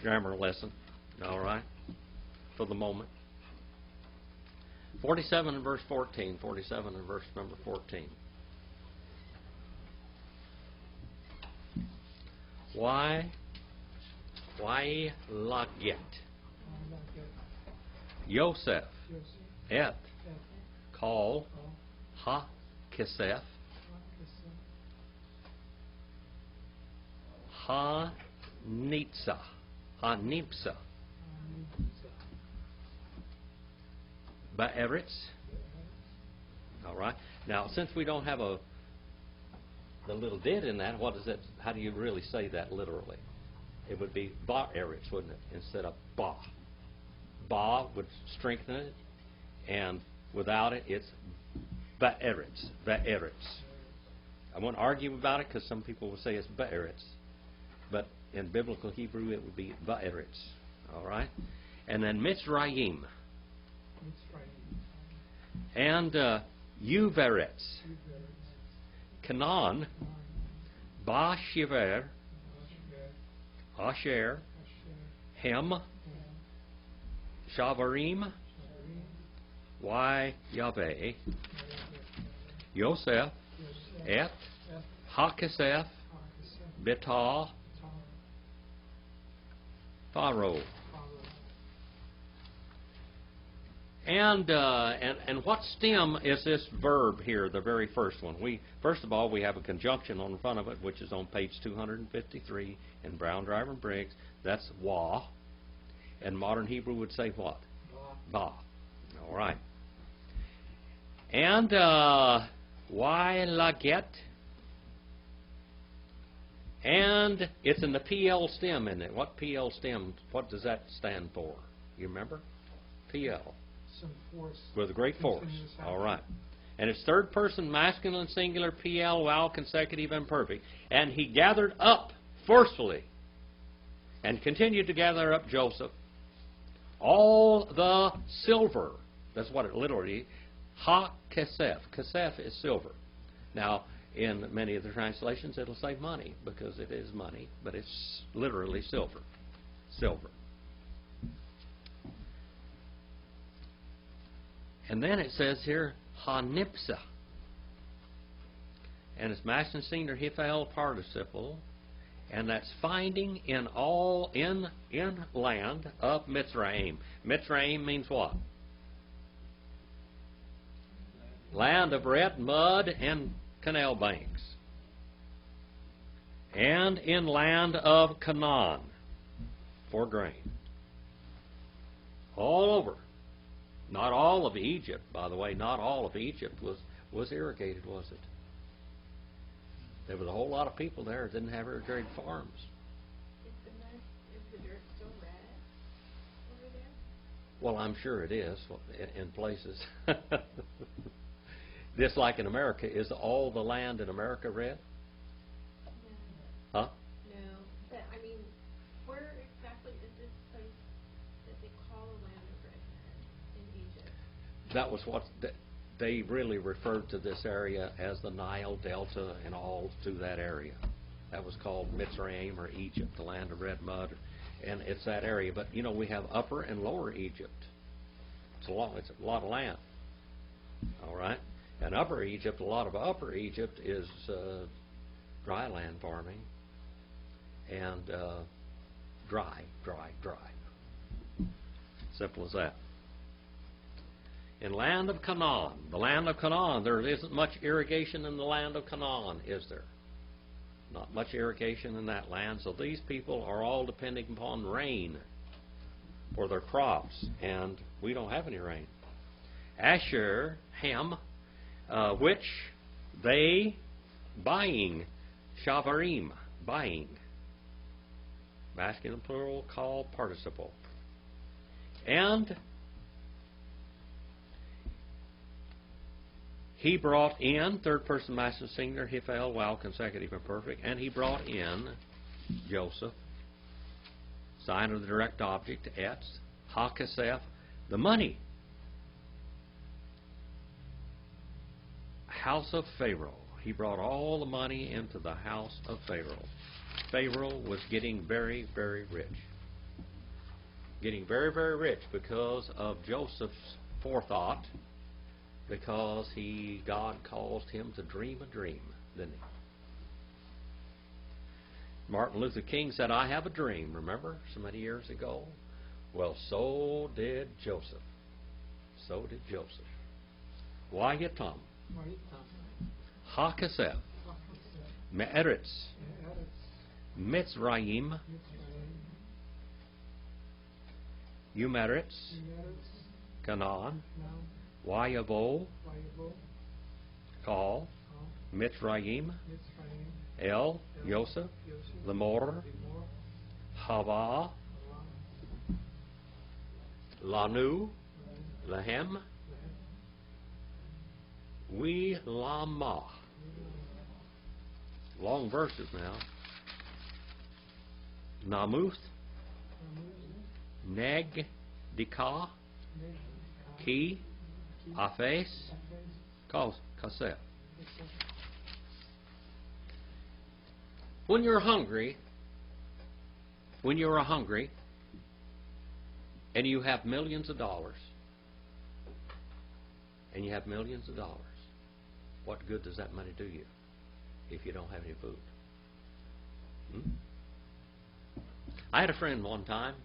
grammar lesson, all right, for the moment. 47 and verse 14. 47 and verse number 14. Why laget Yosef et kol ha kesef ha nipsa ba'eretz. All right. Now, since we don't have the little did in that, what is it? How do you really say that literally? It would be ba'eretz, wouldn't it, instead of ba. Ba would strengthen it, and without it, it's ba'eretz. Ba'eretz. I won't argue about it because some people will say it's ba'eretz, but in biblical Hebrew it would be ba'eretz. All right, and then Mitzrayim. And Uveretz, Canaan, Ba-Shiver, Asher, Hem, Shavarim, Yahweh, Yosef, Et, Hakesef, Betah, Pharaoh. And what stem is this verb here, the very first one? First of all, we have a conjunction on the front of it, which is on page 253 in Brown, Driver, and Briggs. That's wa. And modern Hebrew would say what? Ba. All right. And why laget? And it's in the PL stem, isn't it? What PL stem, what does that stand for? You remember? PL. With a great force. All right. And it's third person masculine singular PL vowel consecutive imperfect. And he gathered up forcefully and continued to gather up Joseph all the silver. That's what it literally is. Ha kesef. Kesef is silver. Now, in many of the translations, it'll say money because it is money, but it's literally silver. Silver. And then it says here, Hanipsa. And it's masculine singular hifal participle. And that's finding in land of Mitzrayim. Mitzrayim means what? Land of red mud and canal banks. And in land of Canaan for grain. All over. Not all of Egypt, by the way, not all of Egypt was irrigated, was it? There was a whole lot of people there that didn't have irrigated farms. Is the dirt still red over there? Well, I'm sure it is in places. Just like in America, is all the land in America red? No. Huh? No. But, I mean, where exactly is this place that they call the land of red men in Egypt? That was what they really referred to this area as the Nile Delta and all through that area. That was called Mitzrayim or Egypt, the land of red mud, and it's that area. But you know, we have Upper and Lower Egypt. It's a lot of land. All right, and Upper Egypt, a lot of Upper Egypt is dry land farming and dry. Simple as that. In land of Canaan, the land of Canaan, there isn't much irrigation in the land of Canaan, is there? Not much irrigation in that land, so these people are all depending upon rain for their crops, and we don't have any rain. Asher, Ham, which they buying, Shavarim, buying, masculine plural, called participle. And he brought in, third person masculine singular, hifal, vowel, consecutive, imperfect, and he brought in Joseph, sign of the direct object, etz, hakesef, the money, house of Pharaoh. He brought all the money into the house of Pharaoh. Pharaoh was getting very, very rich. getting very, very rich because of Joseph's forethought, because God caused him to dream a dream, didn't he? Martin Luther King said, I have a dream, remember, so many years ago? Well, so did Joseph. So did Joseph. Wayatam, Hakasef, Me'eretz, Mitzrayim, Umeretz, Canaan, Wayavo, Kal, Mitzrayim, El, Yosef, Lemor, Hava, Lanu, Lehem, We Lama. Long verses now. Namuth, Neg, Dika, Ki, Aphes, Kaseh. When you're hungry, and you have millions of dollars, what good does that money do you if you don't have any food? I had a friend one time.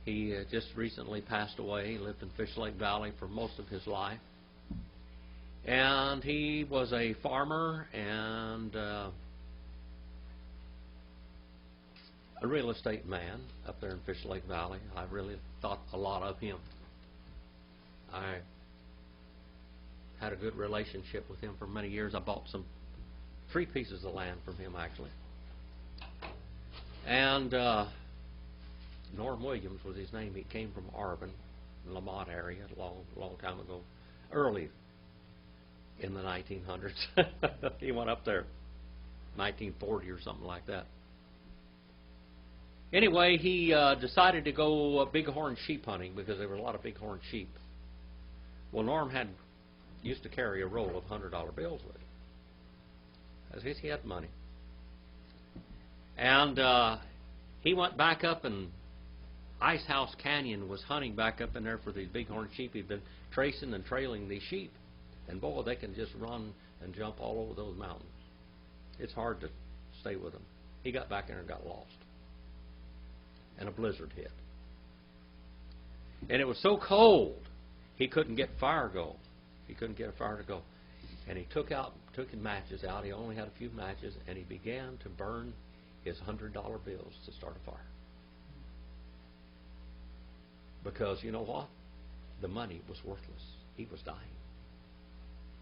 He just recently passed away. He lived in Fish Lake Valley for most of his life. And he was a farmer and a real estate man up there in Fish Lake Valley. I really thought a lot of him. I had a good relationship with him for many years. I bought 3 pieces of land from him, actually. And Norm Williams was his name. He came from Arbon, Lamont area, a long time ago, early in the 1900s. He went up there, 1940 or something like that. Anyway, he decided to go bighorn sheep hunting because there were a lot of bighorn sheep. Well, Norm used to carry a roll of $100 bills with him. As he had money. And he went back up, and Ice House Canyon was hunting back up in there for these bighorn sheep. He'd been tracing and trailing these sheep. And boy, they can just run and jump all over those mountains. It's hard to stay with them. He got back there and got lost. And a blizzard hit. And it was so cold, he couldn't get fire go. He couldn't get a fire to go. And he took his matches out. He only had a few matches, and he began to burn his $100 bills to start a fire. Because you know what? The money was worthless. He was dying.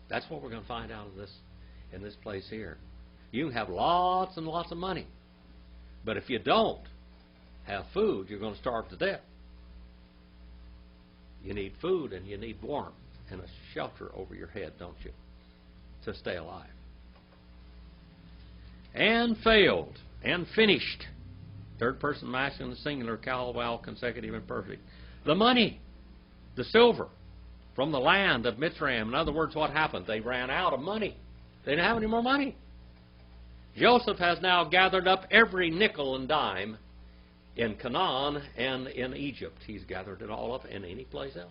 That's what we're going to find out in this place here. You can have lots and lots of money, but if you don't have food, you're going to starve to death. You need food and you need warmth and a shelter over your head, don't you, to stay alive. And failed and finished. Third person masculine, singular, vowel, consecutive, and perfect. The money, the silver, from the land of Mitzrayim. In other words, what happened? They ran out of money. They didn't have any more money. Joseph has now gathered up every nickel and dime in Canaan and in Egypt. He's gathered it all up in any place else.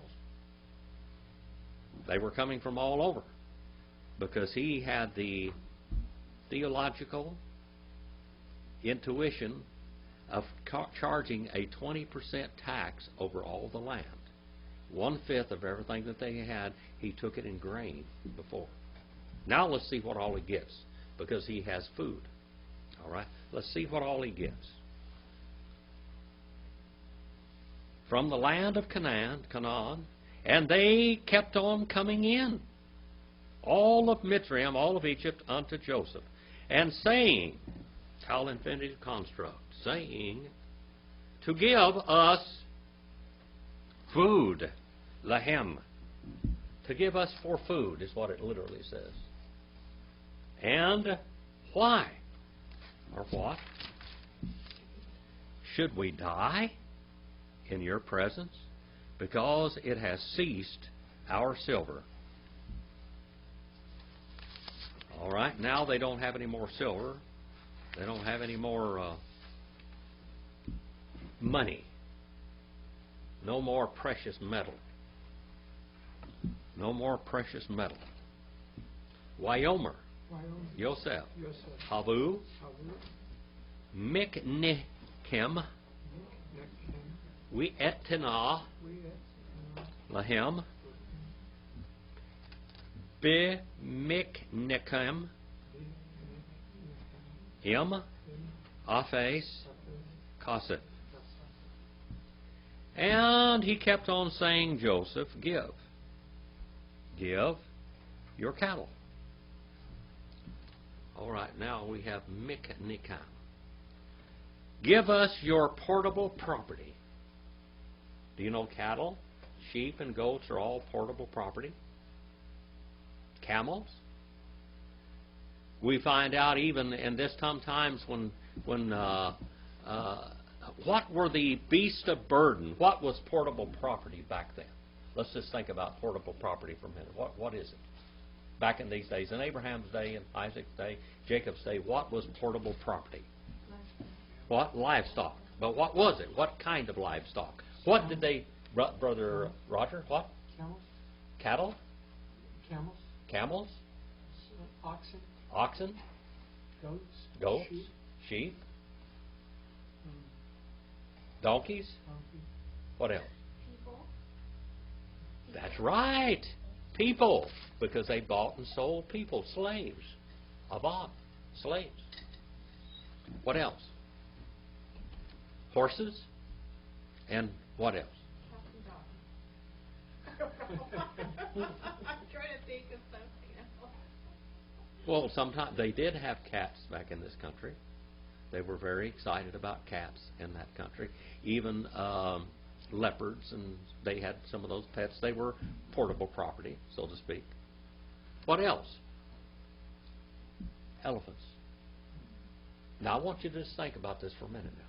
They were coming from all over because he had the theological intuition of charging a 20% tax over all the land. 1/5 of everything that they had, he took it in grain before. Now let's see what all he gets, because he has food. All right? Let's see what all he gets. From the land of Canaan, and they kept on coming in, all of Mitzrayim, all of Egypt, unto Joseph, and saying, Tal infinitive construct, saying, to give us food, lahem. To give us for food is what it literally says. And why? Or what? Should we die in your presence? Because it has ceased our silver. All right, now they don't have any more silver. They don't have any more money. No more precious metal. No more precious metal. Wyomer, Yosef, Havu, Miknichem, Weetna, Lahem, Bimiknichem, Im, Aphes, Kasef. And he kept on saying, Joseph, give your cattle. All right, now we have Miknichem. Give us your portable property. Do you know cattle, sheep, and goats are all portable property? Camels. We find out even in this times when what were the beasts of burden? What was portable property back then? Let's just think about portable property for a minute. What is it? Back in these days, in Abraham's day, in Isaac's day, Jacob's day, what was portable property? What? Livestock. But what was it? What kind of livestock? What did they, Brother Roger, what? Camels. Cattle? Camels. Camels? Oxen. Oxen? Goats. Sheep? Donkeys? What else? People. That's right. People. Because they bought and sold people. Slaves. Avad. Slaves. What else? Horses? And what else? Cats and dogs. I'm trying to think of something else. Well, sometimes they did have cats back in this country. They were very excited about cats in that country. Even leopards, and they had some of those pets. They were portable property, so to speak. What else? Elephants. Now, I want you to just think about this for a minute now.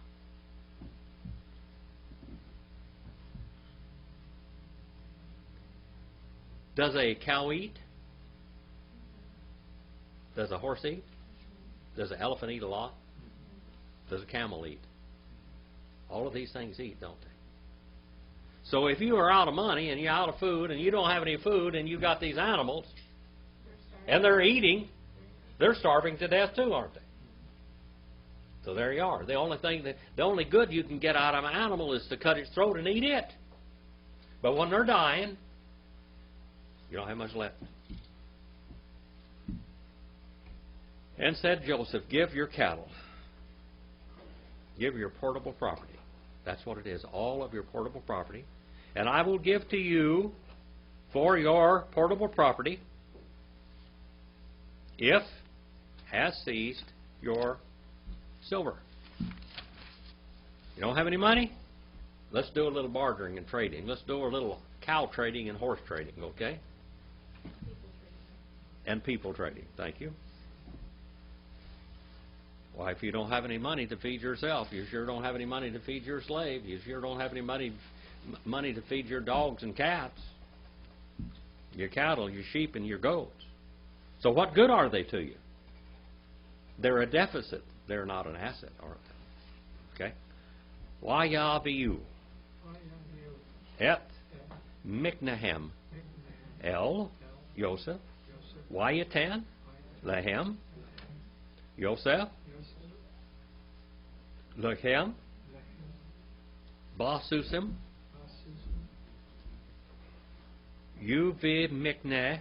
Does a cow eat? Does a horse eat? Does an elephant eat a lot? Does a camel eat? All of these things eat, don't they? So if you are out of money and you're out of food and you don't have any food and you've got these animals and they're eating, they're starving to death too, aren't they? So there you are. The only good you can get out of an animal is to cut its throat and eat it. But when they're dying, you don't have much left. And said Joseph, give your cattle. Give your portable property. That's what it is, all of your portable property. And I will give to you for your portable property if has ceased your silver. You don't have any money? Let's do a little bartering and trading. Let's do a little cow trading and horse trading, okay? And people trading. Thank you. Why, if you don't have any money to feed yourself, you sure don't have any money to feed your slave. You sure don't have any money to feed your dogs and cats, your cattle, your sheep, and your goats. So what good are they to you? They're a deficit. They're not an asset, aren't they? Okay? Wayaviu et Miknahem El Yosef Wayatan Lahem Yosef Lechem Basusim Uvi Mikneh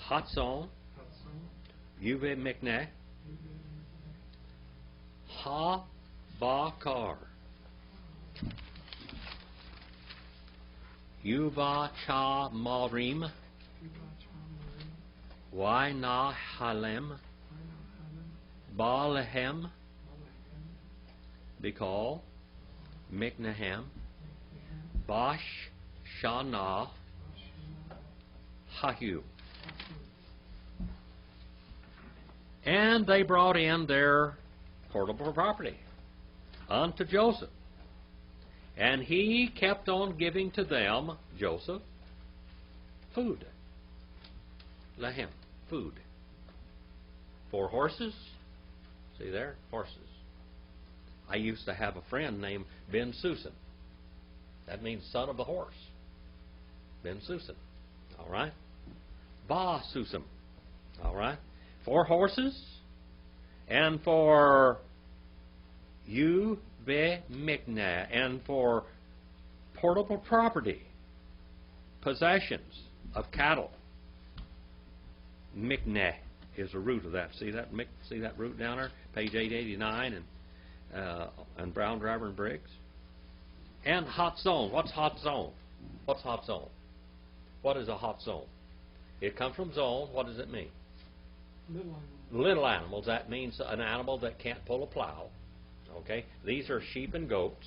Hatson Uvi Mikneh Ha Bakar Yuva Cha Marim Waina Halem Balahem Bikal Miknahem Bash Shana Hahu. And they brought in their portable property unto Joseph. And he kept on giving to them, Joseph, food. Lahem, food. For horses, see there, horses. I used to have a friend named Ben Susan. That means son of the horse. Ben Susan. All right? Ba Susan. All right? For horses and for you be mikna and for portable property, possessions of cattle. Mikna is the root of that. See that? See that root down there? Page 889 and Brown, Driver, and Briggs. And hot zone. What's hot zone? What's hot zone? What is a hot zone? It comes from zone. What does it mean? Little animals. Little animals. That means an animal that can't pull a plow. Okay? These are sheep and goats.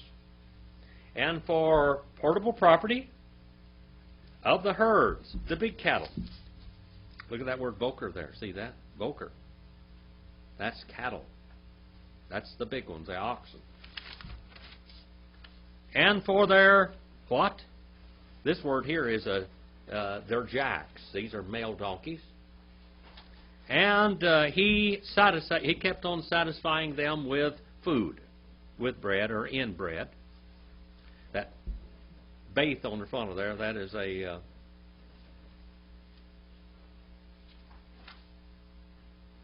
And for portable property of the herds, the big cattle. Look at that word boker there. See that? Boker. That's cattle. That's the big ones, the oxen. And for their what? This word here is they're jacks. These are male donkeys. And he kept on satisfying them with food, with bread or in bread. That baith on the front of there, that is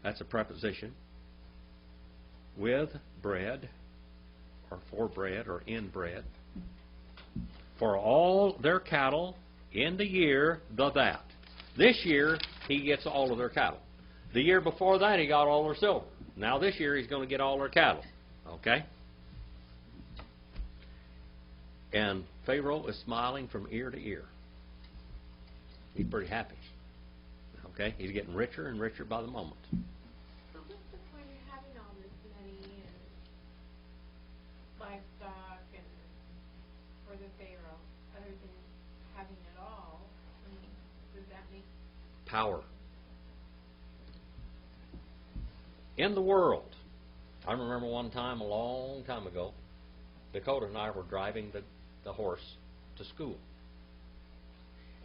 that's a preposition. With bread, or for bread, or in bread. For all their cattle in the year, that. This year, he gets all of their cattle. The year before that, he got all their silver. Now this year, he's going to get all their cattle. Okay? And Pharaoh is smiling from ear to ear. He's pretty happy. Okay? He's getting richer and richer by the moment. So what's the point of having all this money and livestock and for the Pharaoh, other than having it all? I mean, does that make power? In the world, I remember one time, a long time ago, Dakota and I were driving the horse to school.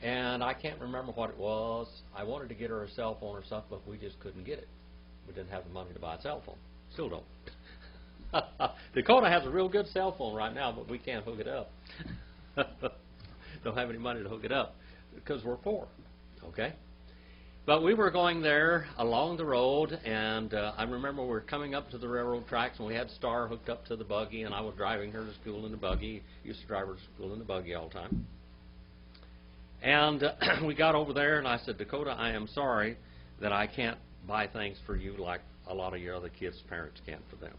And I can't remember what it was. I wanted to get her a cell phone or something, but we just couldn't get it. We didn't have the money to buy a cell phone. Still don't. Dakota has a real good cell phone right now, but we can't hook it up. Don't have any money to hook it up because we're poor. Okay? But we were going there along the road, and I remember we were coming up to the railroad tracks, and we had Star hooked up to the buggy, and I was driving her to school in the buggy. Used to drive her to school in the buggy all the time. And we got over there, and I said, Dakota, I am sorry that I can't buy things for you like a lot of your other kids' parents can for them.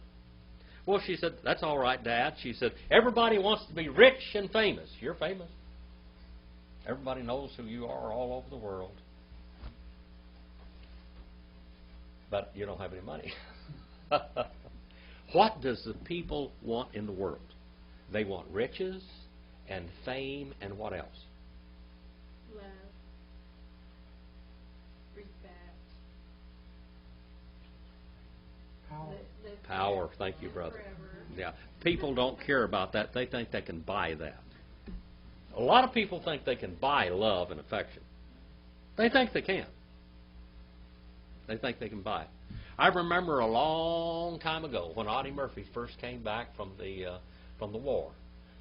Well, she said, that's all right, Dad. She said, everybody wants to be rich and famous. You're famous. Everybody knows who you are all over the world. But you don't have any money. What does the people want in the world? They want riches and fame and what else? love, respect, Power. live Power. Thank you, brother. forever? Yeah. People don't care about that. They think they can buy that. A lot of people think they can buy love and affection. They think they can. They think they can buy it. I remember a long time ago when Audie Murphy first came back from the war.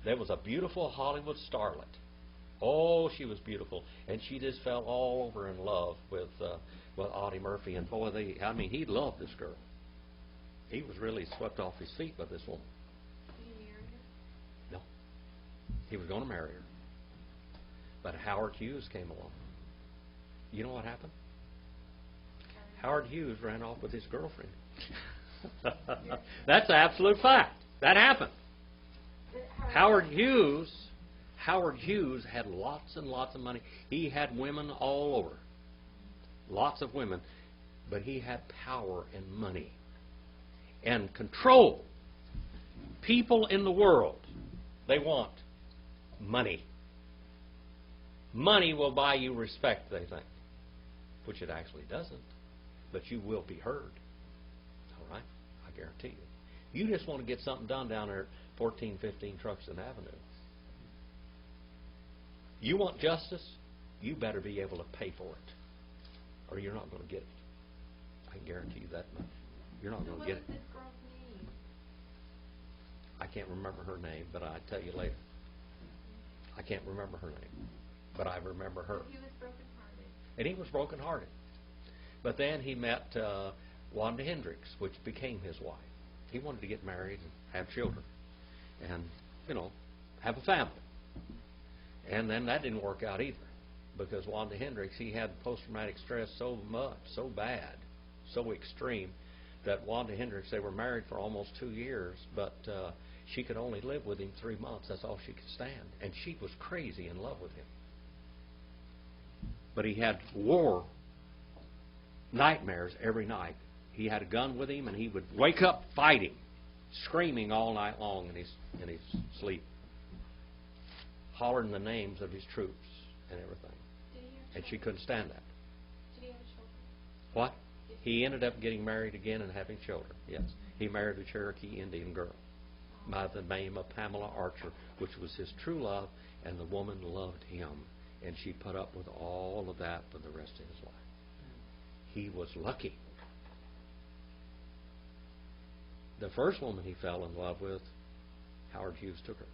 There was a beautiful Hollywood starlet. Oh, she was beautiful, and she just fell all over in love with Audie Murphy. And boy, he loved this girl. He was really swept off his feet by this woman. Did you marry her? No, he was going to marry her, but Howard Hughes came along. You know what happened? Howard Hughes ran off with his girlfriend. That's an absolute fact. That happened. Howard Hughes had lots and lots of money. He had women all over. Lots of women. But he had power and money. And control. People in the world, they want money. Money will buy you respect, they think. Which it actually doesn't. But you will be heard. All right? I guarantee you. You just want to get something done down there at 1415 Truxton Avenue. You want justice? You better be able to pay for it. Or you're not going to get it. I can guarantee you that much. You're not going to get it. What was this girl's name? I can't remember her name, but I'll tell you later. I can't remember her name, but I remember her. He was broken-hearted. And he was broken-hearted. But then he met Wanda Hendricks, which became his wife. He wanted to get married and have children and, have a family. And then that didn't work out either, because Wanda Hendricks, he had post-traumatic stress so much, so bad, so extreme, that Wanda Hendricks, they were married for almost 2 years, but she could only live with him 3 months. That's all she could stand. And she was crazy in love with him. But he had war nightmares every night. He had a gun with him, and he would wake up fighting, screaming all night long in his sleep, hollering the names of his troops and everything. And she couldn't stand that. Did he have children? What? He ended up getting married again and having children, yes. He married a Cherokee Indian girl by the name of Pamela Archer, which was his true love, and the woman loved him. And she put up with all of that for the rest of his life. He was lucky. The first woman he fell in love with, Howard Hughes took her.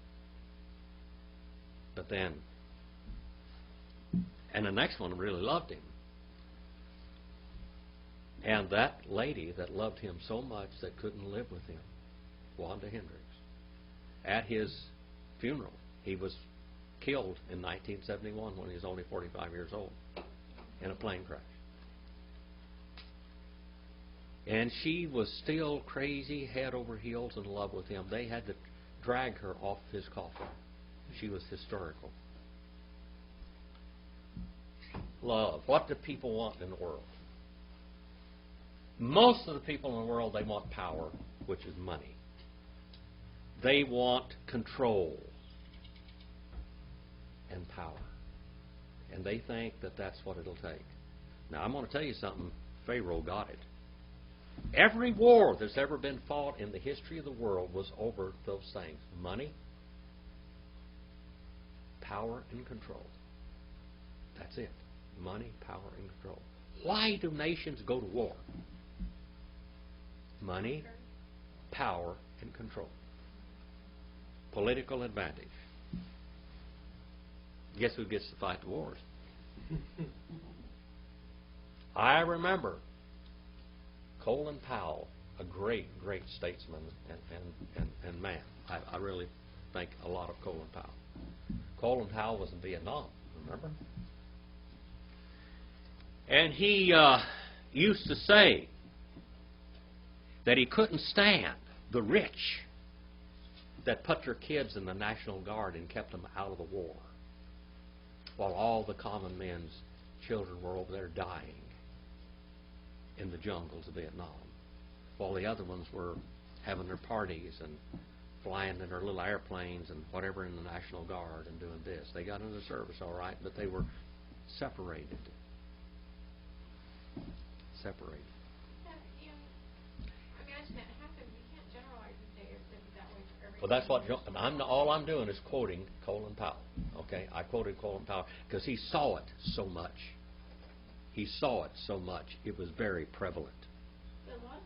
But then, and the next one really loved him. And that lady that loved him so much that couldn't live with him, Wanda Hendricks, at his funeral, he was killed in 1971 when he was only 45 years old in a plane crash. And she was still crazy, head over heels in love with him. They had to drag her off his coffin. She was hysterical. Love. What do people want in the world? Most of the people in the world, they want power, which is money. They want control and power. And they think that that's what it'll take. Now, I'm going to tell you something. Pharaoh got it. Every war that's ever been fought in the history of the world was over those things. Money, power, and control. That's it. Money, power, and control. Why do nations go to war? Money, power, and control. Political advantage. Guess who gets to fight the wars? I remember Colin Powell, a great, great statesman and man. I really think a lot of Colin Powell. Colin Powell was in Vietnam, remember? And he used to say that he couldn't stand the rich that put their kids in the National Guard and kept them out of the war, while all the common men's children were over there dying in the jungles of Vietnam, while the other ones were having their parties and flying in their little airplanes and whatever in the National Guard and doing this. They got into the service all right, but they were separated. Separated. Imagine that happened. You can't generalize and say it's that way for every. Well, that's what all I'm doing is quoting Colin Powell. Okay, I quoted Colin Powell because he saw it so much. He saw it so much. It was very prevalent.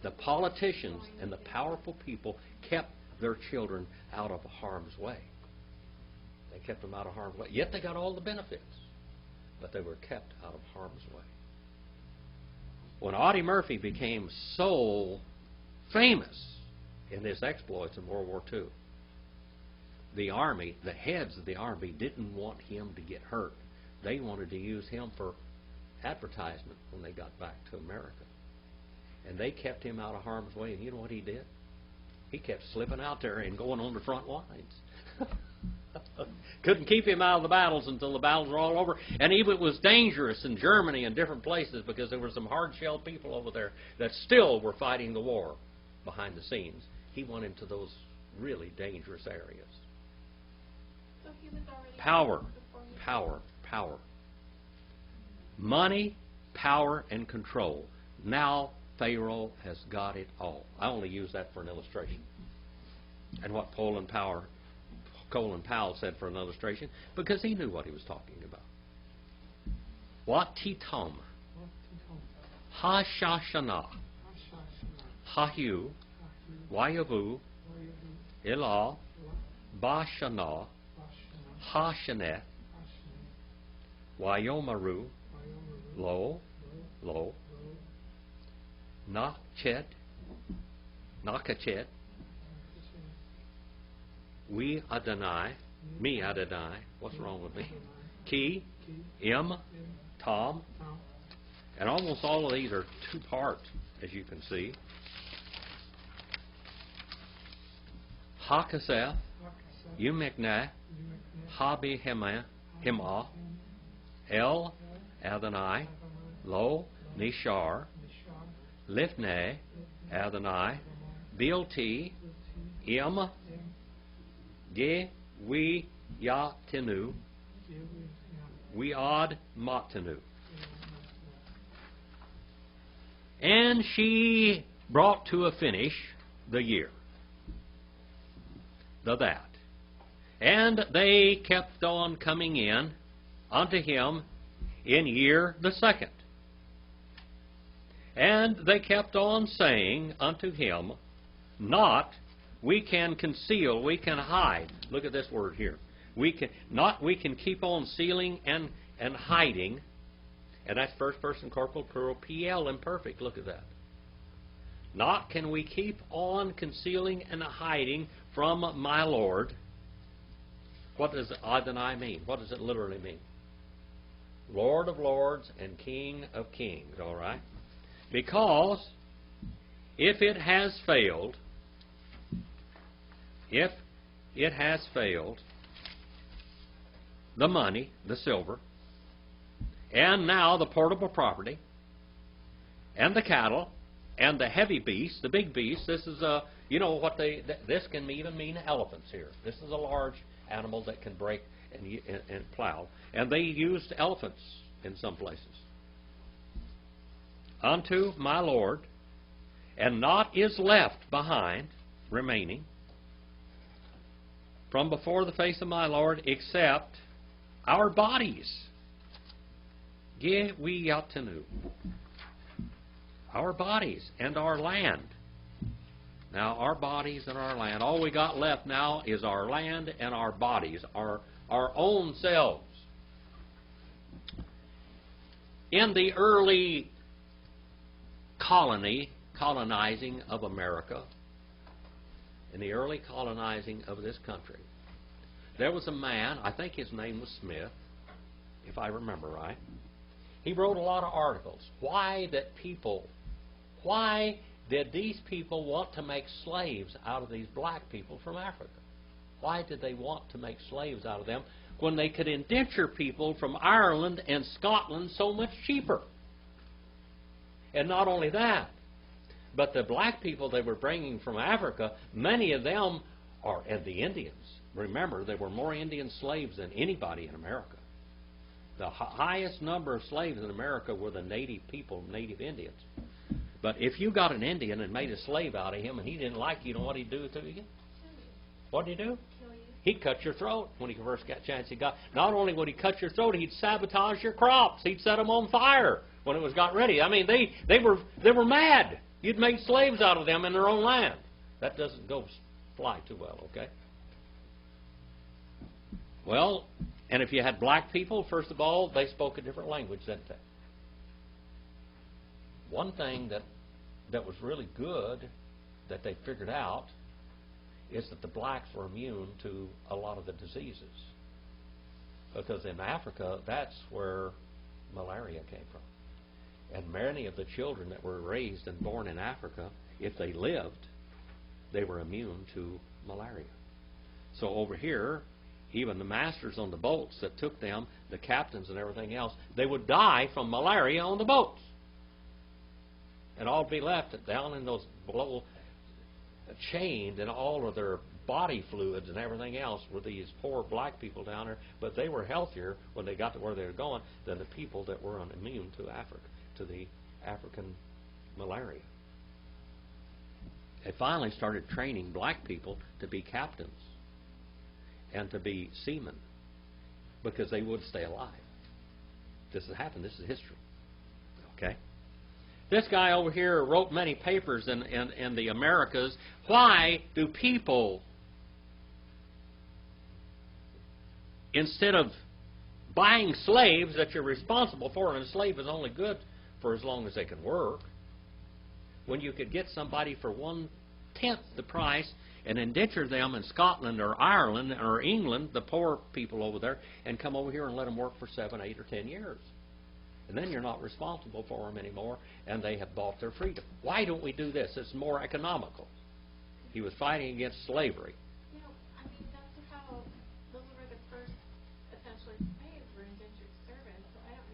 The politicians and the powerful people kept their children out of harm's way. They kept them out of harm's way. Yet they got all the benefits, but they were kept out of harm's way. When Audie Murphy became so famous in his exploits in World War II, the Army, the heads of the Army, didn't want him to get hurt. They wanted to use him for advertisement when they got back to America. And they kept him out of harm's way. And you know what he did? He kept slipping out there and going on the front lines. Couldn't keep him out of the battles until the battles were all over. And even it was dangerous in Germany and different places because there were some hard-shell people over there that still were fighting the war behind the scenes. He went into those really dangerous areas. So he was already Power, power, power. Money, power, and control. Now Pharaoh has got it all. I only use that for an illustration. And what Colin Powell said for an illustration, because he knew what he was talking about. Wat Titom, Ha Shashana, Ha Hu, Wayavu, Elah, Bashanah, Hashaneth, Wayomaru, Lo, Nakchet, Nakachet, We Adonai, Me Adonai, what's wrong with me? Ki, Im, Tom, and almost all of these are two parts, as you can see. Hakaseth, Umekneh, Habi Hema, El Adonai, Lo Nishar, Lifnei Adonai, Bilti, Im, Ge We Yatinu, Wead Matanu. And she brought to a finish the year, that. And they kept on coming in unto him in year the second. And they kept on saying unto him, not we can conceal, we can hide. Look at this word here. We can keep on sealing and hiding. And that's first person corporal plural, PL imperfect. Look at that. Not can we keep on concealing and hiding from my Lord. What does Adonai mean? What does it literally mean? Lord of lords and King of kings, all right? Because if it has failed, the money, the silver, and now the portable property, and the cattle, and the heavy beasts, the big beasts. This is a, this can even mean elephants here. This is a large animal that can break and plow. And they used elephants in some places. Unto my Lord, and naught is left behind, remaining, from before the face of my Lord, except our bodies. Ge we yatenu. Our bodies and our land. Now, our bodies and our land. All we got left now is our land and our bodies, our own selves. In the early colonizing of America, in the early colonizing of this country, there was a man, I think his name was Smith, if I remember right. He wrote a lot of articles. Why did these people want to make slaves out of these black people from Africa? Why did they want to make slaves out of them when they could indenture people from Ireland and Scotland so much cheaper? And not only that, but the black people they were bringing from Africa, many of them are, and the Indians. Remember, there were more Indian slaves than anybody in America. The highest number of slaves in America were the native people, native Indians. But if you got an Indian and made a slave out of him and he didn't like you, know what he'd do to you? What did he do? Kill you. He'd cut your throat when he first got a chance he got. Not only would he cut your throat, he'd sabotage your crops. He'd set them on fire when it was got ready. I mean, they were mad. You'd make slaves out of them in their own land. That doesn't fly too well, okay? Well, and if you had black people, first of all, they spoke a different language, didn't they? One thing that was really good that they figured out is that the blacks were immune to a lot of the diseases. Because in Africa, that's where malaria came from. And many of the children that were raised and born in Africa, if they lived, they were immune to malaria. So over here, even the masters on the boats that took them, the captains and everything else, they would die from malaria on the boats. And all be left down in those below, chained in all of their body fluids and everything else were these poor black people down there. But they were healthier when they got to where they were going than the people that were immune to Africa, to the African malaria. They finally started training black people to be captains and to be seamen because they would stay alive. This has happened. This is history. Okay? This guy over here wrote many papers in the Americas. Why do people instead of buying slaves that you're responsible for, and a slave is only good for as long as they can work, when you could get somebody for 1/10 the price and indenture them in Scotland or Ireland or England, the poor people over there, and come over here and let them work for 7, 8, or 10 years. And then you're not responsible for them anymore, and they have bought their freedom. Why don't we do this? It's more economical. He was fighting against slavery. You know, I mean, that's how those were the first essentially slaves were indentured servants, so I don't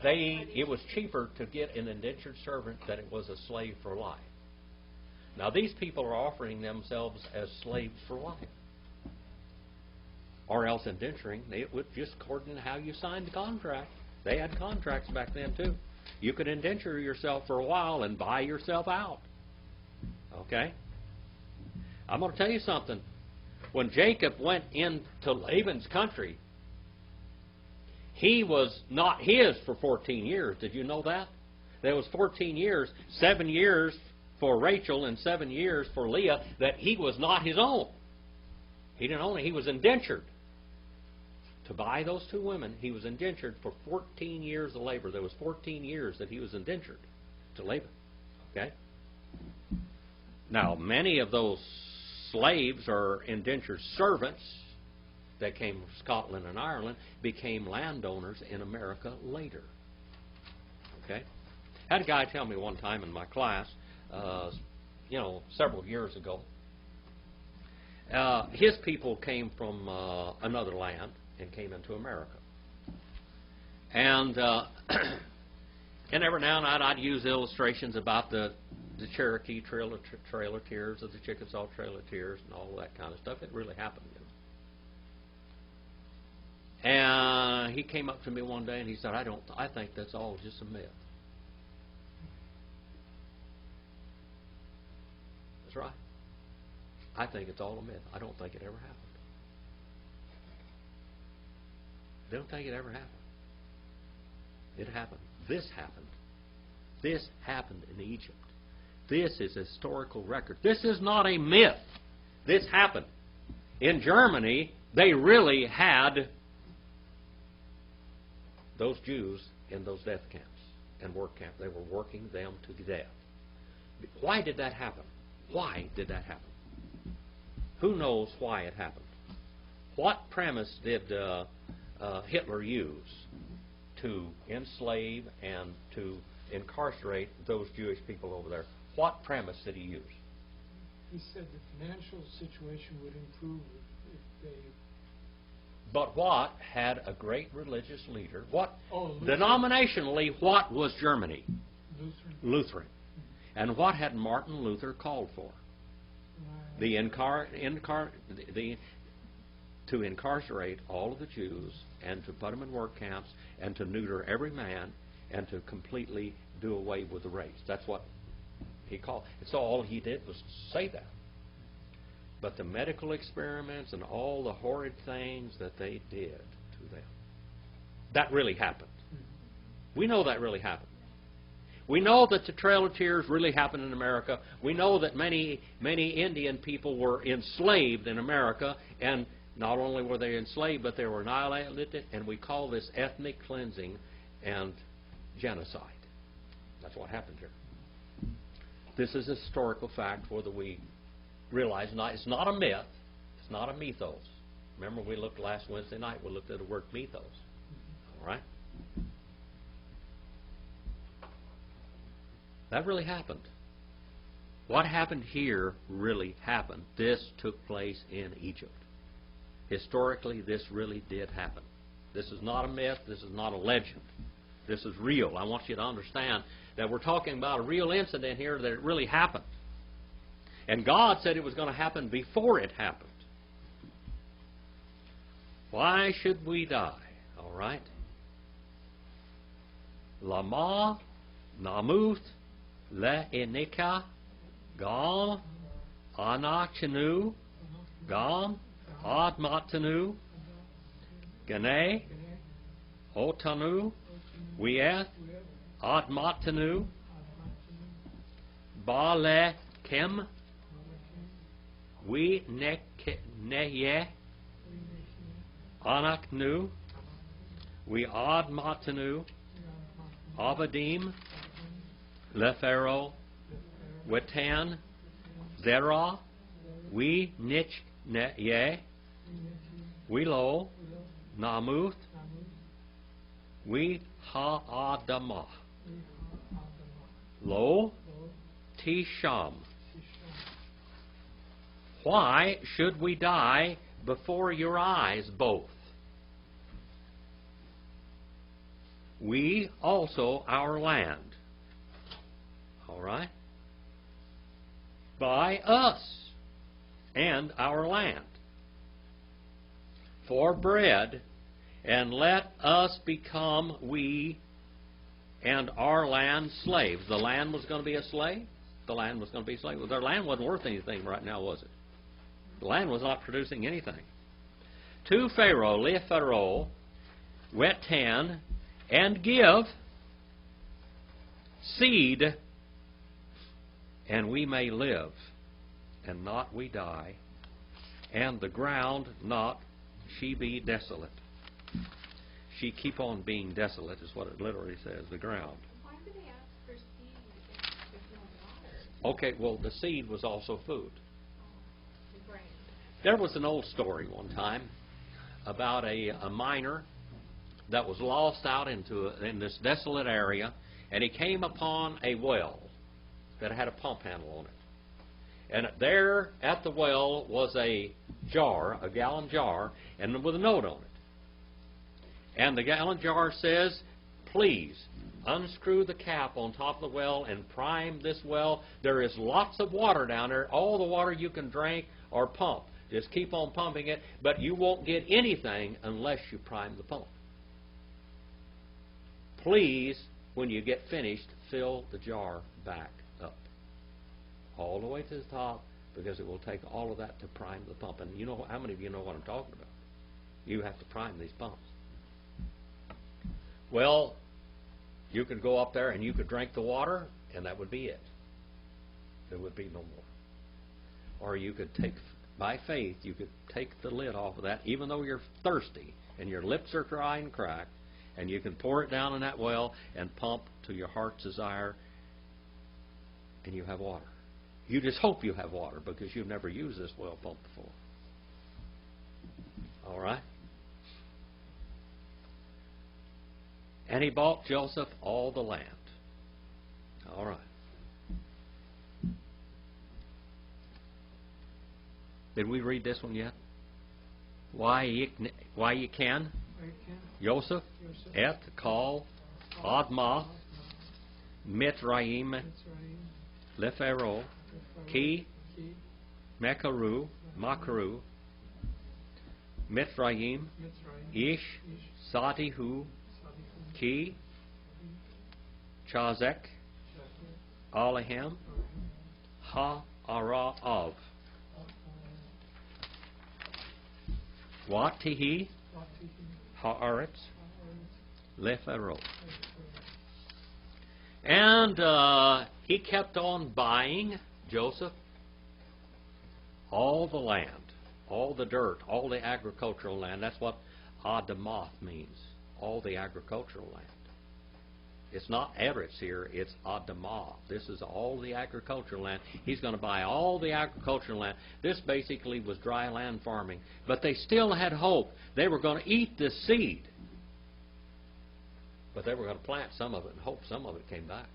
understand. It was cheaper to get an indentured servant than it was a slave for life. Now, these people are offering themselves as slaves for life. Or else indenturing, it was just according to how you signed the contract. They had contracts back then, too. You could indenture yourself for a while and buy yourself out. Okay? I'm going to tell you something. When Jacob went into Laban's country, he was not his for 14 years. Did you know that? There was 14 years, 7 years for Rachel and 7 years for Leah, that he was not his own. He didn't own it. He was indentured. To buy those 2 women, he was indentured for 14 years of labor. There was 14 years that he was indentured to Laban. Okay? Now, many of those slaves or indentured servants that came from Scotland and Ireland became landowners in America later. Okay? I had a guy tell me one time in my class, several years ago, his people came from another land and came into America. And every now and then I'd use illustrations about the Cherokee Trail of Tears or the Chickasaw Trail of Tears and all that kind of stuff. It really happened. And he came up to me one day and he said, I think that's all just a myth. That's right. I think it's all a myth. I don't think it ever happened. I don't think it ever happened. It happened. This happened. This happened in Egypt. This is a historical record. This is not a myth. This happened. In Germany, they really had those Jews in those death camps and work camps. They were working them to death. Why did that happen? Why did that happen? Who knows why it happened? What premise did Hitler use to enslave and to incarcerate those Jewish people over there? What premise did he use? He said the financial situation would improve if they... But what had a great religious leader? Lutheran. Denominationally, what was Germany? Lutheran. And what had Martin Luther called for? To incarcerate all of the Jews and to put them in work camps and to neuter every man and to completely do away with the race. That's what he called. So all he did was say that. But the medical experiments and all the horrid things that they did to them, that really happened. We know that really happened. We know that the Trail of Tears really happened in America. We know that many Indian people were enslaved in America, and not only were they enslaved, but they were annihilated, and we call this ethnic cleansing and genocide. That's what happened here. This is a historical fact whether we realize it's not a myth, it's not a mythos. Remember we looked last Wednesday night, we looked at the word mythos. All right? That really happened. What happened here really happened. This took place in Egypt. Historically, this really did happen. This is not a myth. This is not a legend. This is real. I want you to understand that we're talking about a real incident here, that it really happened. And God said it was going to happen before it happened. Why should we die? All right? Lama Namuth Le'enika Gam Anachanu Gam Admatanu Gane Otanu Wieth Admatanu Bale Kem We nehye, anak nu, we ad matanu, avadim, lefero, wetan, zera, we nich nehye, we lo, namuth, we ha-adamah. Lo, tisham. Why should we die before your eyes both? We also our land. All right? By us and our land. For bread, and let us become we and our land slaves. The land was going to be a slave? The land was going to be a slave. Well, their land wasn't worth anything right now, was it? The land was not producing anything. To Pharaoh, le Pharaoh, wetan, and give seed, and we may live, and not we die, and the ground not she be desolate. She keep on being desolate is what it literally says, the ground. Why do they ask for seed if there's no water? Okay, well, the seed was also food. The grain. There was an old story one time about a miner that was lost out in this desolate area, and he came upon a well that had a pump handle on it. And there at the well was a jar, a gallon jar, and with a note on it. And the gallon jar says, please unscrew the cap on top of the well and prime this well. There is lots of water down there, all the water you can drink or pump. Just keep on pumping it, but you won't get anything unless you prime the pump. Please, when you get finished, fill the jar back up. All the way to the top, because it will take all of that to prime the pump. And you know, how many of you know what I'm talking about? You have to prime these pumps. Well, you could go up there and you could drink the water, and that would be it. There would be no more. Or you could take, by faith, you could take the lid off of that, even though you're thirsty and your lips are dry and cracked, and you can pour it down in that well and pump to your heart's desire, and you have water. You just hope you have water because you've never used this well pump before. All right? And he bought Joseph all the land. All right. Did we read this one yet? Why you can? Joseph et kal adma mitraim lepharaoh ki makaru mitraim ish sadihu ki chazek alahem ha-ara-av watihi ha'aretz lepharaoh. And he kept on buying, Joseph, all the land, all the dirt, all the agricultural land. That's what Adamoth means, all the agricultural land. It's not Eretz here, it's Adamoth. This is all the agricultural land. He's going to buy all the agricultural land. This basically was dry land farming. But they still had hope. They were going to eat this seed. But they were going to plant some of it and hope some of it came back.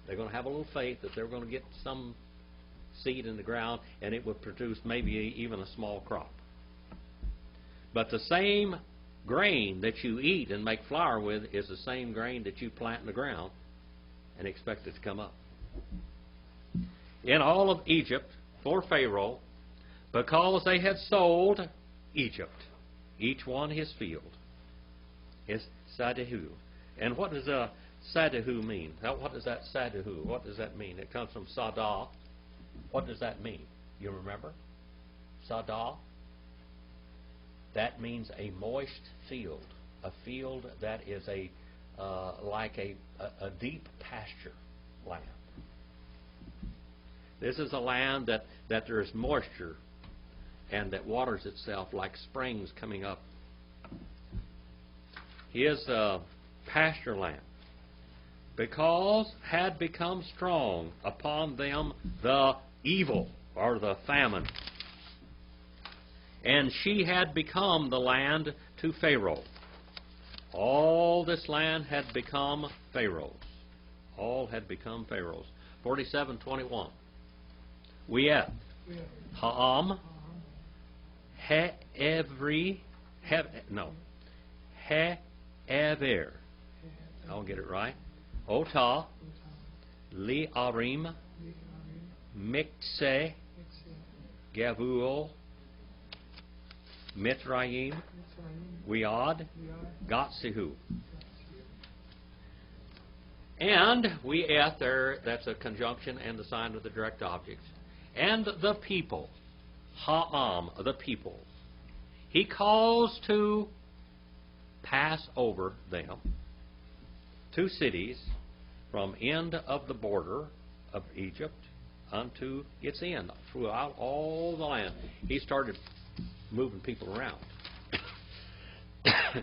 They're going to have a little faith that they were going to get some seed in the ground and it would produce maybe even a small crop. But the same grain that you eat and make flour with is the same grain that you plant in the ground and expect it to come up. In all of Egypt, for Pharaoh, because they had sold Egypt, each one his field, is Sadihu. And what does Sadihu mean? What does that Sadihu, what does that mean? It comes from Sadah. What does that mean? You remember? Sadah? That means a moist field, a field that is like a deep pasture land. This is a land that there is moisture and that waters itself like springs coming up. His pasture land, because had become strong upon them the evil, or the famine. And she had become the land to Pharaoh. All this land had become Pharaoh's. All had become Pharaoh's. 47:21. We'eth, Ha'am, He'evri, He'ever. I'll get it right. Otah, Li'arim, Mikse, Gavuol, Mitzrayim, Wead, Gatsihu. And We'eth there, that's a conjunction and the sign of the direct objects. And the people, Ha'am, the people. He calls to pass over them, 2 cities, from end of the border of Egypt unto its end, throughout all the land. He started moving people around.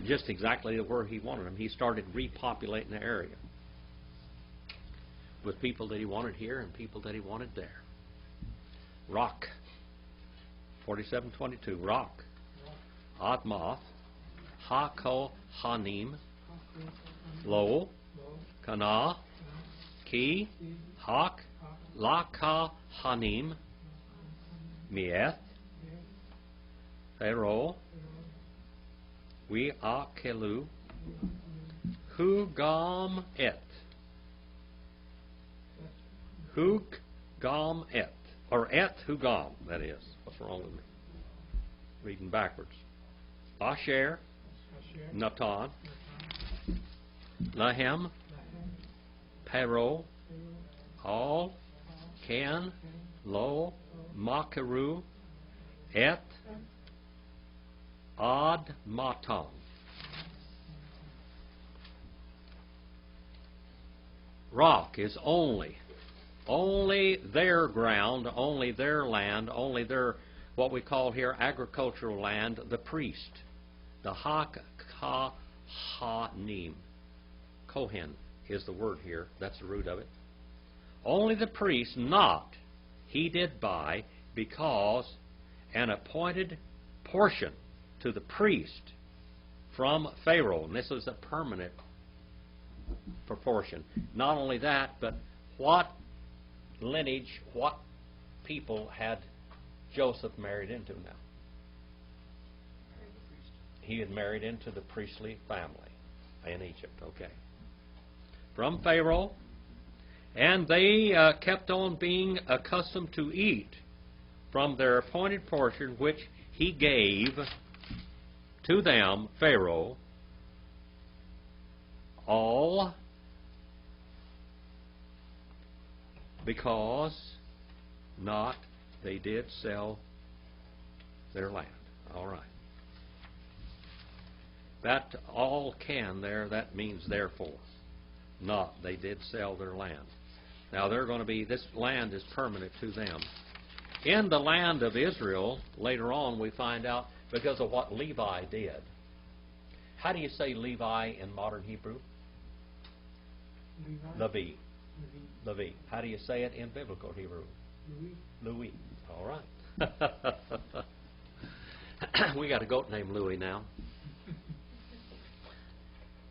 Just exactly where he wanted them. He started repopulating the area with people that he wanted here and people that he wanted there. Rock. 47:22. Rock. Admoth. Hako Hanim. Lo. Kana. Ki. Hak. Laka Hanim. Mieth. Pharaoh. We'akelu. Hugam et. Hugam et. Or et hugam, that is. What's wrong with me? Reading backwards. Asher. Natan. Lahem. Pero. All. Can. Lo. Makaru. Et. Ad Matam. Rock is only their ground, only their land, only their, what we call here, agricultural land, the priest. The Ha-Ka-Ha-Nim. Kohen is the word here. That's the root of it. Only the priest, not he did buy, because an appointed portion to the priest from Pharaoh. And this is a permanent proportion. Not only that, but what lineage, what people had Joseph married into now? He had married into the priestly family in Egypt, okay. From Pharaoh, and they kept on being accustomed to eat from their appointed portion, which he gave to them, Pharaoh, all because not they did sell their land. All right. That all can there, that means therefore. Not they did sell their land. Now they're going to be, this land is permanent to them. In the land of Israel, later on we find out, because of what Levi did. How do you say Levi in modern Hebrew? Levi. Levi. How do you say it in biblical Hebrew? Louis. All right. We got a goat named Louis now.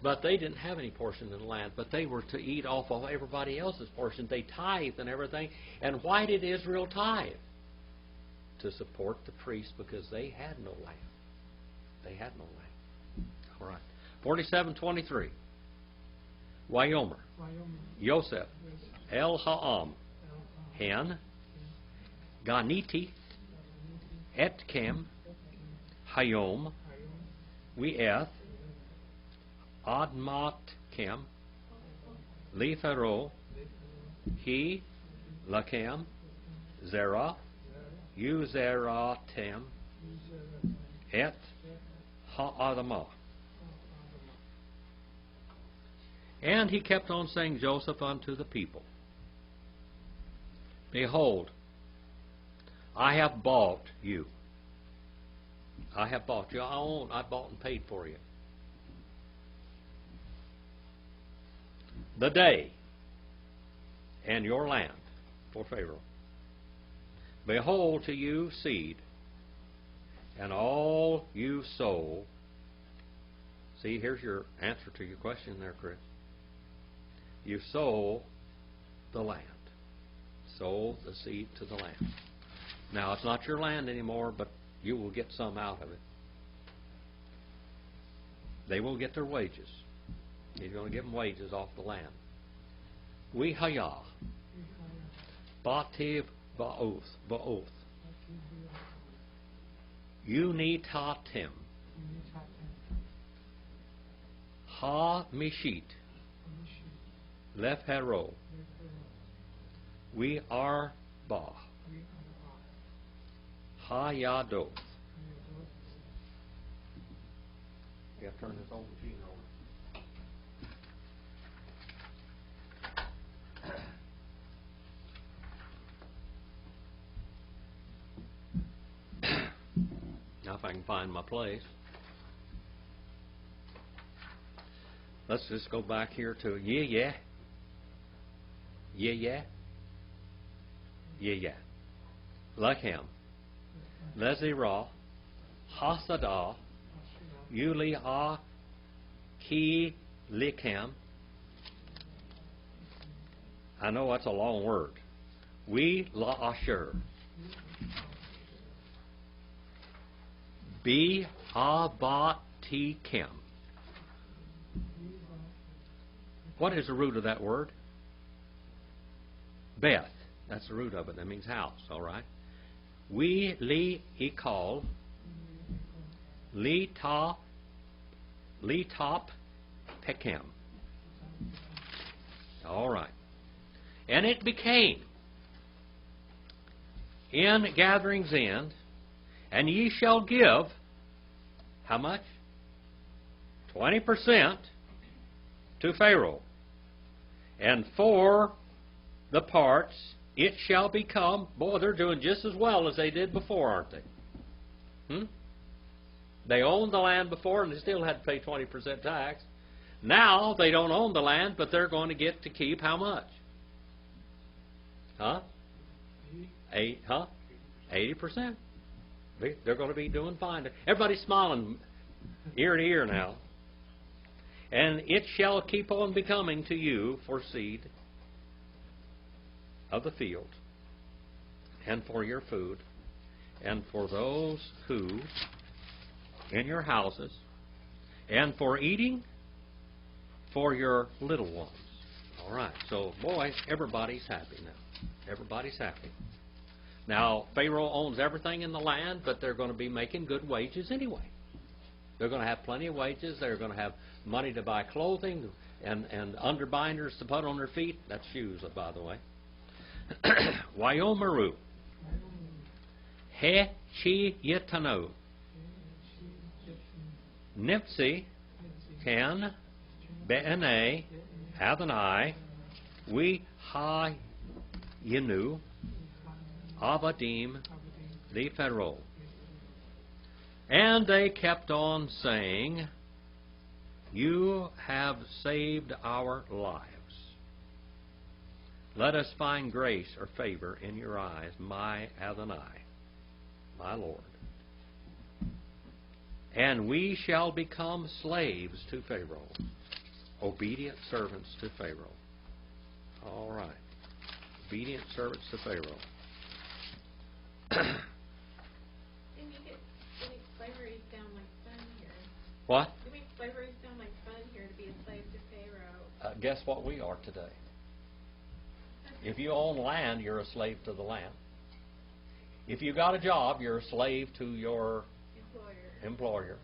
But they didn't have any portion in the land, but they were to eat off of everybody else's portion. They tithed and everything. And why did Israel tithe? To support the priests, because they had no land. They had no land. All right. 47:23. Wyomer. Yosef. El Ha'am. Hen. Ganiti. Etkem. Hayom. We'eth. Admatkem. Lifero. He. Lakem. Zerah. Uzeratem. Et. Ha'adamah. And he kept on saying, Joseph unto the people, Behold, I have bought you I have bought you. I bought and paid for you. The day and your land for Pharaoh. Behold to you seed, and all you sow. See, here's your answer to your question there, Chris. You sow the land. Sow the seed to the land. Now, it's not your land anymore, but you will get some out of it. They will get their wages. He's going to give them wages off the land. We hayah. Bativ ba'oth. Unitatim. Ha mishit. Lefhero. We are ba. Hayadoth. Yeah, turn this old machine over. Now if I can find my place. Let's just go back here to yeah. Lechem. Lezirah. Hasadah. Yuliah. Ki Lichem. I know that's a long word. We la asher. Be abatikem. What is the root of that word? Beth. That's the root of it. That means house, all right? We li ikal. Li top pekem. All right. And it became in gatherings in, and ye shall give, how much? 20% to Pharaoh. And for the parts, it shall become, boy, they're doing just as well as they did before, aren't they? They owned the land before and they still had to pay 20% tax. Now they don't own the land, but they're going to get to keep how much? 80%. They're going to be doing fine. Everybody's smiling ear to ear now. And it shall keep on becoming to you for seed of the field, and for your food, and for those who in your houses, and for eating for your little ones. All right. So, boy, everybody's happy now. Everybody's happy. Now, Pharaoh owns everything in the land, but they're going to be making good wages anyway. They're going to have plenty of wages. They're going to have money to buy clothing and underbinders to put on their feet. That's shoes, by the way. Wayomeru. He chi yitanu. Nipsi can be'ene Adonai we ha yinu avadim the Pharaoh. And they kept on saying, you have saved our lives. Let us find grace or favor in your eyes, my Adonai, my Lord. And we shall become slaves to Pharaoh, obedient servants to Pharaoh. All right. Obedient servants to Pharaoh. You make slavery sound like fun here. What? You make slavery sound like fun here to be a slave to Pharaoh. Guess what we are today? If you own land, you're a slave to the land. If you got a job, you're a slave to your employer.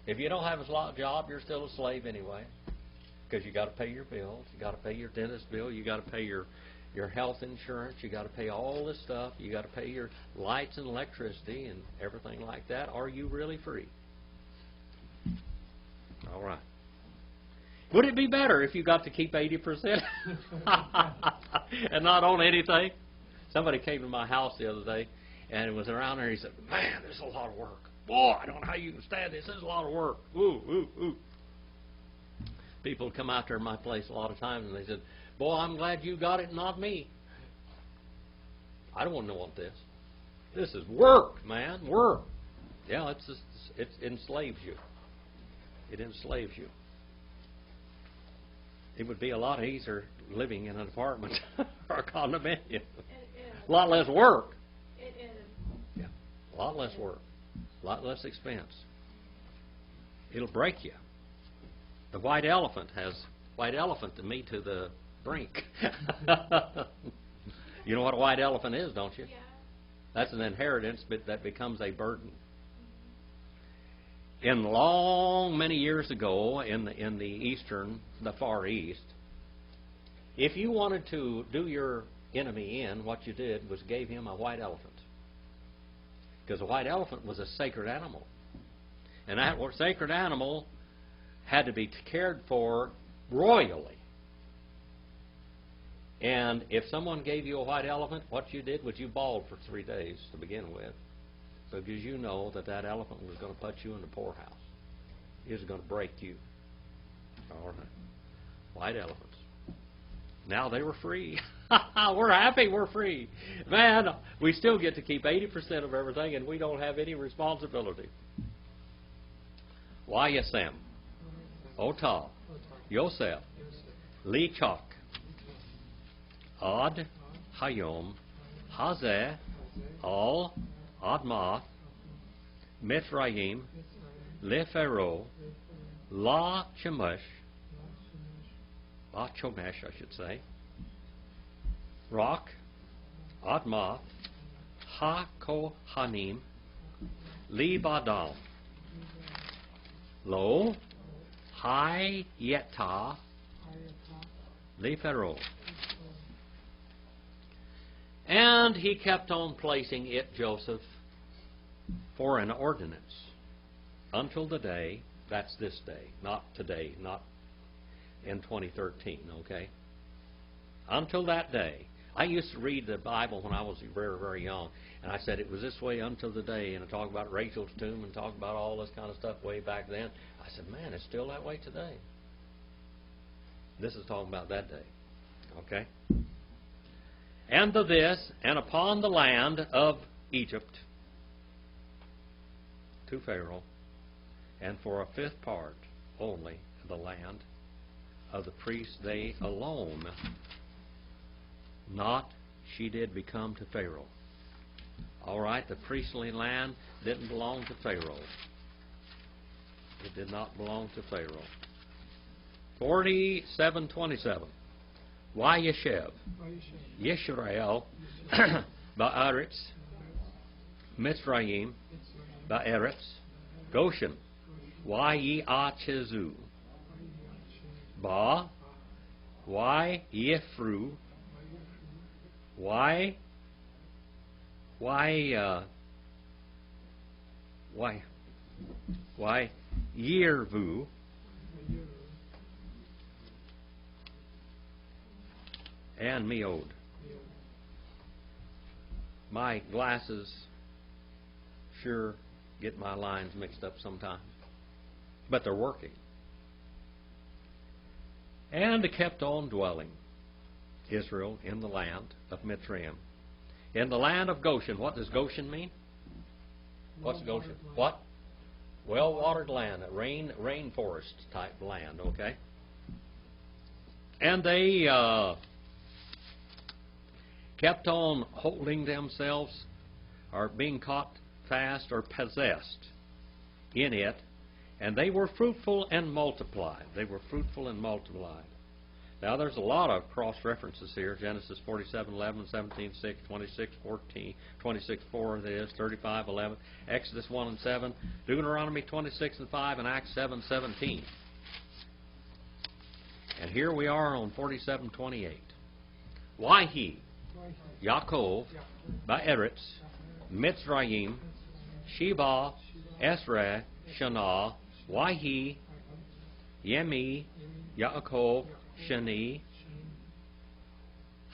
If you don't have a job, you're still a slave anyway, because you got to pay your bills, you got to pay your dentist bill, you got to pay your health insurance, you got to pay all this stuff, you got to pay your lights and electricity and everything like that. Are you really free? All right. Would it be better if you got to keep 80% and not own anything? Somebody came to my house the other day, and it was around there. He said, "Man, this is a lot of work. Boy, I don't know how you can stand this. This is a lot of work. Ooh, ooh, ooh." People come out there to my place a lot of times, and they said, "Boy, I'm glad you got it, and not me. I don't want to want this. This is work, man, work." Yeah, it enslaves you. It enslaves you. It would be a lot easier living in an apartment or a condominium. It is. A lot less work. It is. Yeah, a lot less work. A lot less expense. It'll break you. The white elephant to me to the brink. You know what a white elephant is, don't you? Yeah. That's an inheritance that becomes a burden. In many years ago, in the Far East, if you wanted to do your enemy in, what you did was gave him a white elephant. Because a white elephant was a sacred animal. And that sacred animal had to be cared for royally. And if someone gave you a white elephant, what you did was you bawled for 3 days to begin with, because you know that elephant was going to put you in the poorhouse. It was going to break you. All right. White elephants. Now they were free. We're happy we're free. Man, we still get to keep 80% of everything, and we don't have any responsibility. Yasem, Otah, Yosef, Lichok, Ad, Hayom, Hazeh, Al, Admath, Mithraim, Lephero, La Chemesh, I should say, Rock, Admath, Ha Kohanim, Libadam, Lo, Hai Yeta, Lephero. And he kept on placing it, Joseph, for an ordinance until the day, that's this day, not today, not in 2013, okay? Until that day. I used to read the Bible when I was very, very young, and I said it was this way until the day, and I talked about Rachel's tomb and talked about all this kind of stuff way back then. I said, man, it's still that way today. This is talking about that day, okay? And to this, and upon the land of Egypt, to Pharaoh, and for a fifth part only of the land of the priests, they alone, not she did become to Pharaoh. All right, the priestly land didn't belong to Pharaoh. It did not belong to Pharaoh. 47:27. Yeshev, Yisrael, Ba'aretz, Mitzrayim, Ba'aretz, Goshen, Yiachezu, Ba, Yefru, Yervu, and Meod. My glasses sure get my lines mixed up sometimes, but they're working. And kept on dwelling, Israel, in the land of Mitzrayim, in the land of Goshen. What does Goshen mean? What's Goshen? What? Well-watered land, a rainforest type land, okay? And they kept on holding themselves, or being caught fast or possessed in it, and they were fruitful and multiplied. They were fruitful and multiplied. Now there's a lot of cross references here. Genesis 47:11, 17:6, 26:14, 26:4 it is, 35:11, Exodus 1:7, Deuteronomy 26:5, and Acts 7:17. And here we are on 47:28. Why he? Yaakov, Ba'eretz, Mitzrayim, Sheba, Esra, Shana, Wahi, Yemi, Yaakov, Shani,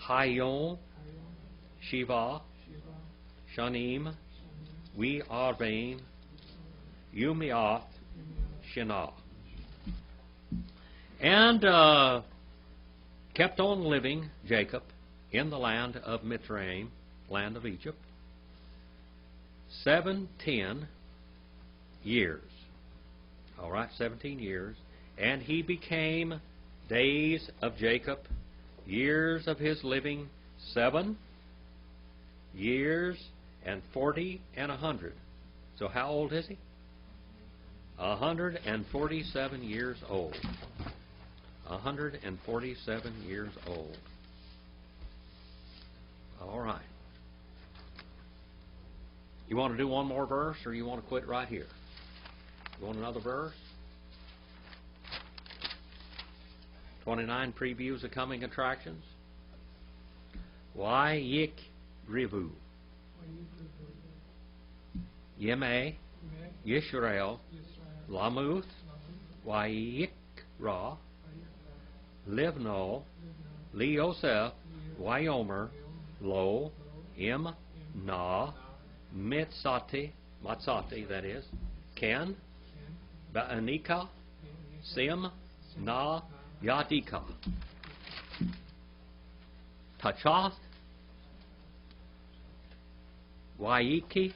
Hayom, Shiva, Shanim, We Arvaim, Yumiath, Shinnah. And kept on living, Jacob, in the land of Mitzrayim, land of Egypt, 17 years. All right, 17 years. And he became days of Jacob, years of his living, 7 years and 40 and 100. So how old is he? 147 years old. 147 years old. All right. You want to do one more verse, or you want to quit right here? You want another verse? 29 previews of coming attractions. Wayik Rivu. Yemeh, Yisrael, Lamuth, Wayikra, Livno, Lioseph, Wyomer, Lo, Im, Na, Matsati, that is, Ken, Ba'anika, Sim, Na, Yadika, Tachath, Waiki,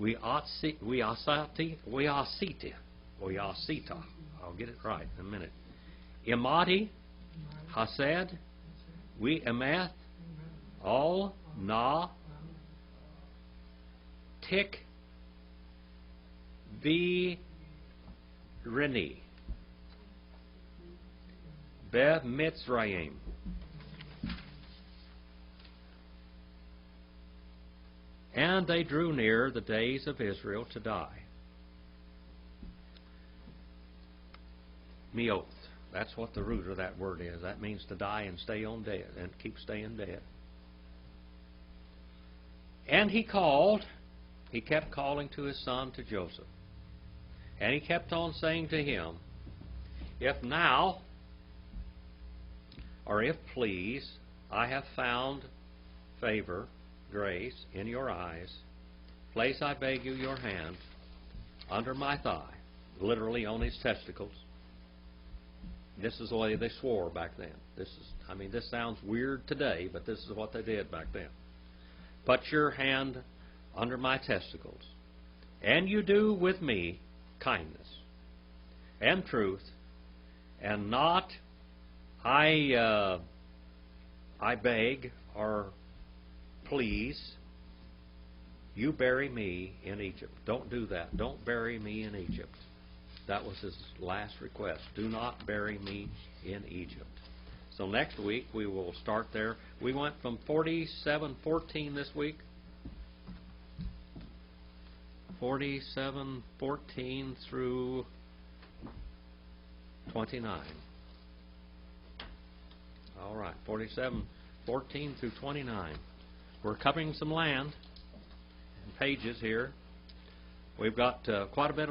Weasita, I'll get it right in a minute. Imati, Hased, We Emath, All, Na, Tik, V, Reni, Be Mitzrayim. And they drew near the days of Israel to die. Meoth. That's what the root of that word is. That means to die and stay on dead, and keep staying dead. And he kept calling to his son, to Joseph. And he kept on saying to him, if now, or if please, I have found favor, grace in your eyes, place, I beg you, your hand under my thigh, literally on his testicles. This is the way they swore back then. This sounds weird today, but this is what they did back then. Put your hand under my testicles, and you do with me kindness and truth, and not I beg or please, you bury me in Egypt. Don't do that. Don't bury me in Egypt. That was his last request. Do not bury me in Egypt. So next week we will start there. We went from 47:14 this week. 47:14 through 29. All right, 47:14 through 29. We're covering some land and pages here. We've got quite a bit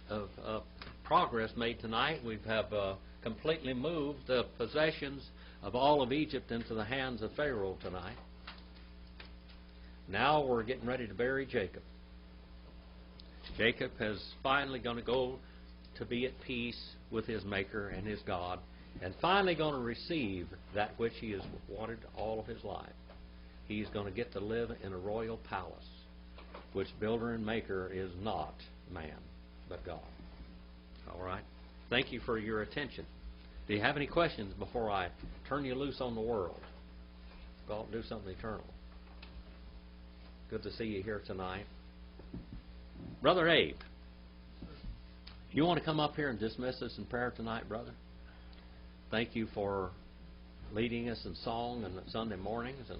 of progress made tonight. We have completely moved the possessions of all of Egypt into the hands of Pharaoh tonight. Now we're getting ready to bury Jacob. Jacob is finally going to go to be at peace with his Maker and his God, and finally going to receive that which he has wanted all of his life. He's going to get to live in a royal palace, which builder and maker is not man, but God. All right? Thank you for your attention. Do you have any questions before I turn you loose on the world? Go out and do something eternal. Good to see you here tonight. Brother Abe, you want to come up here and dismiss us in prayer tonight, brother? Thank you for leading us in song on Sunday mornings and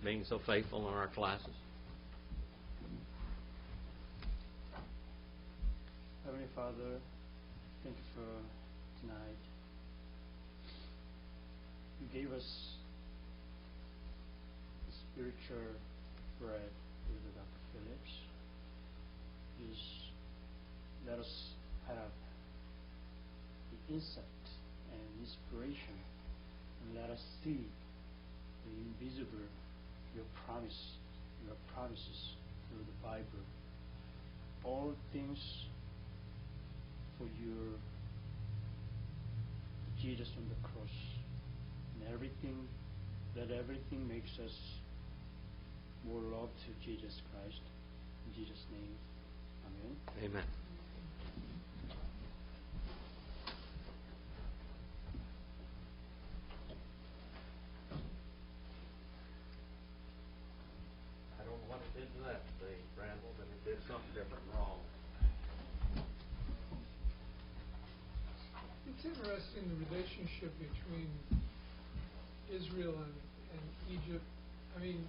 being so faithful in our classes. Heavenly Father, thank you for tonight. You gave us the spiritual bread with Dr. Phillips. Just let us have the insight and inspiration, and let us see the invisible your promises through the Bible. All things for your Jesus on the cross, and everything makes us more love to Jesus Christ. In Jesus' name, amen. Amen. I don't know what it did to that today, Randall, but it did something different and wrong. It's interesting, the relationship between Israel and Egypt. I mean,